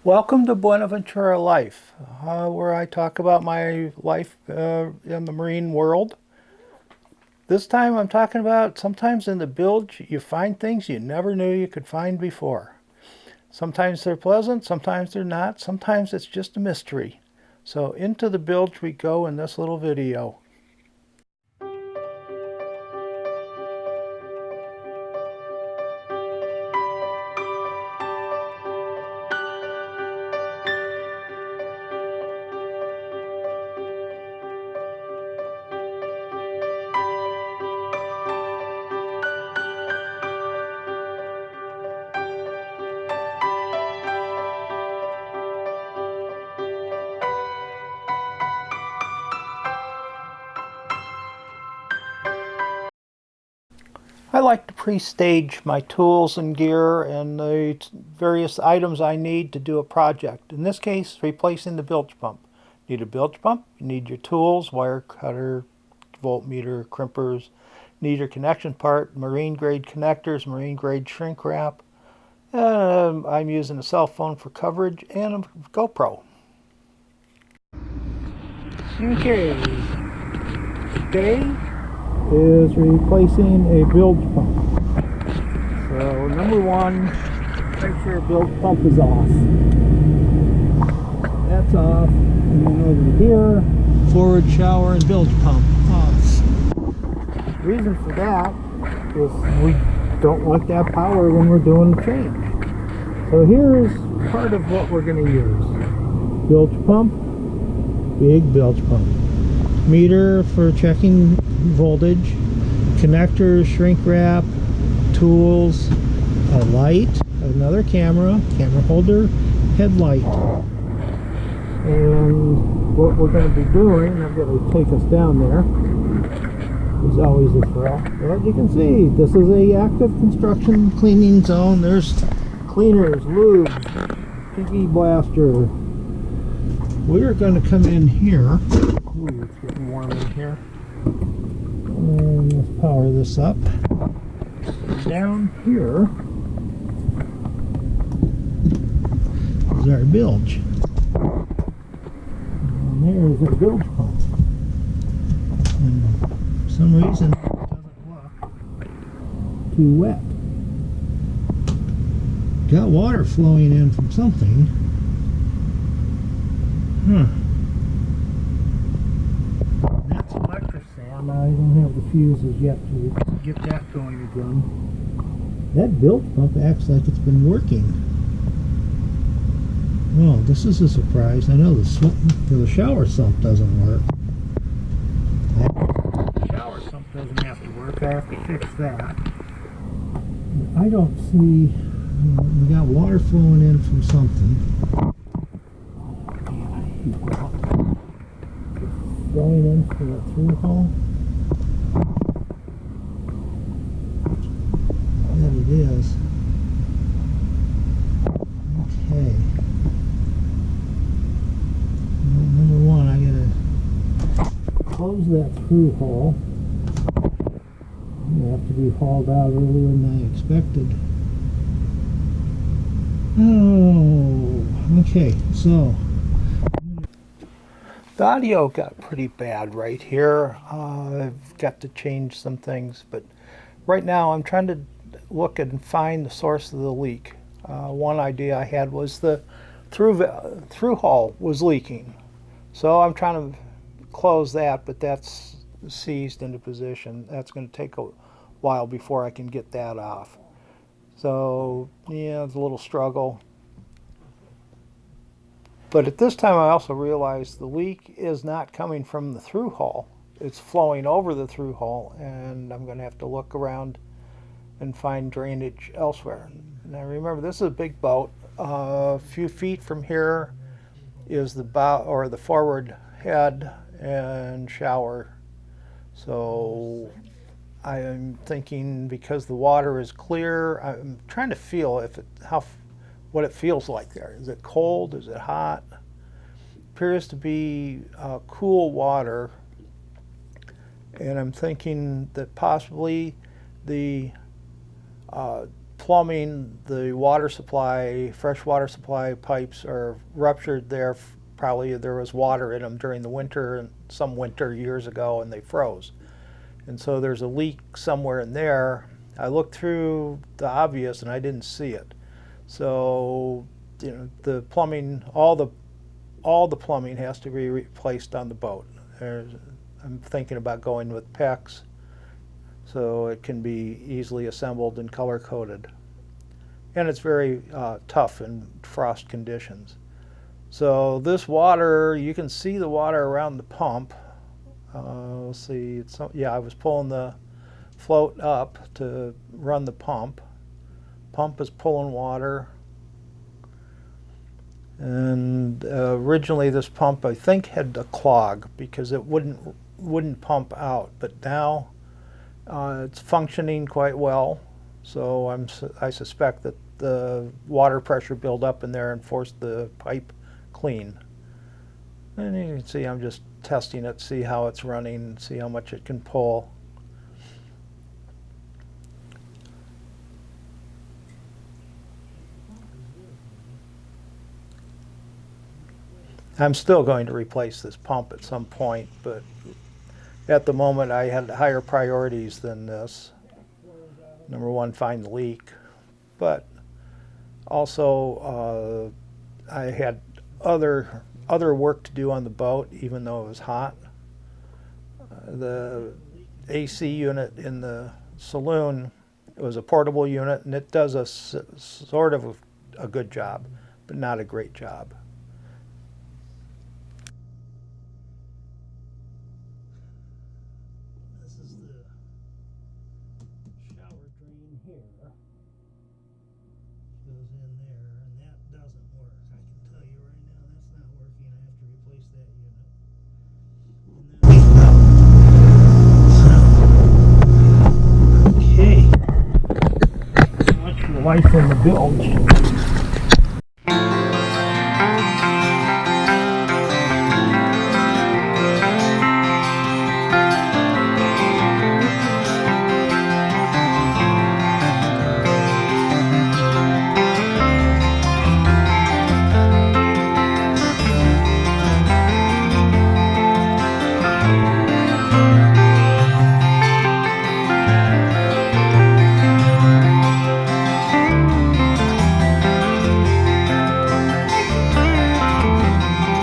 Welcome to Buena Ventura Life, where I talk about my life in the marine world. This time I'm talking about sometimes in the bilge you find things you never knew you could find before. Sometimes they're pleasant, sometimes they're not, sometimes it's just a mystery. So into the bilge we go in this little video. I like to pre-stage my tools and gear and the various items I need to do a project. In this case, replacing the bilge pump. You need a bilge pump, you need your tools, wire cutter, voltmeter, crimpers, need your connection part, marine grade connectors, marine grade shrink wrap. I'm using a cell phone for coverage and a GoPro. Okay, today is replacing a bilge pump. So number one, make sure bilge pump is off. That's off. And then over here, forward shower and bilge pump off. The reason for that is we don't like to have power when we're doing the change. So here's part of what we're going to use. Bilge pump, big bilge pump. Meter for checking voltage, connectors, shrink wrap, tools, a light, another camera holder, headlight. And what we're going to be doing, I'm going to take us down there. There's always a trail. As you can see, this is a active construction cleaning zone. There's cleaners, lubes, piggy blaster. We're going to come in here. Ooh, it's getting warm in here. And let's power this up. Down here is our bilge. And there's our bilge pump. And for some reason it doesn't look too wet. Got water flowing in from something. That's electrosam. I don't have the fuses yet to get that going again. That bilge pump acts like it's been working. Oh, this is a surprise. I know the shower sump doesn't work. The shower sump doesn't have to work. I have to fix that. I don't see. We got water flowing in from something. Going in for the through hole. That it is. Okay. Well, number one, I gotta close that through hole. It'll have to be hauled out earlier than I expected. Oh, okay, so the audio got pretty bad right here. I've got to change some things, but right now I'm trying to look and find the source of the leak. One idea I had was the through hull was leaking, so I'm trying to close that, but that's seized into position. That's going to take a while before I can get that off. So yeah, it's a little struggle. But at this time I also realized the leak is not coming from the through hull. It's flowing over the through hull, and I'm going to have to look around and find drainage elsewhere. Now remember, this is a big boat. A few feet from here is the bow or the forward head and shower. So I am thinking, because the water is clear, I'm trying to feel what it feels like there. Is it cold? Is it hot? Appears to be cool water, and I'm thinking that possibly the plumbing, the water supply, fresh water supply pipes are ruptured there. Probably there was water in them during the winter, and some winter years ago, and they froze. And so there's a leak somewhere in there. I looked through the obvious and I didn't see it. So, you know, the plumbing, all the plumbing has to be replaced on the boat. I'm thinking about going with PEX so it can be easily assembled and color coded. And it's very tough in frost conditions. So this water, you can see the water around the pump. Let's see, yeah, I was pulling the float up to run the pump. Pump is pulling water. And originally this pump, I think, had a clog because it wouldn't pump out. But now it's functioning quite well. So I suspect that the water pressure built up in there and forced the pipe clean. And you can see I'm just testing it, see how it's running, see how much it can pull. I'm still going to replace this pump at some point, but at the moment I had higher priorities than this. Number one, find the leak, but also I had other work to do on the boat, even though it was hot. The AC unit in the saloon, it was a portable unit, and it does a sort of a good job, but not a great job. This is the shower drain here. Goes in there, and that doesn't work. I can tell you right now that's not working. I have to replace that unit. Okay. So much for life in the Bilge.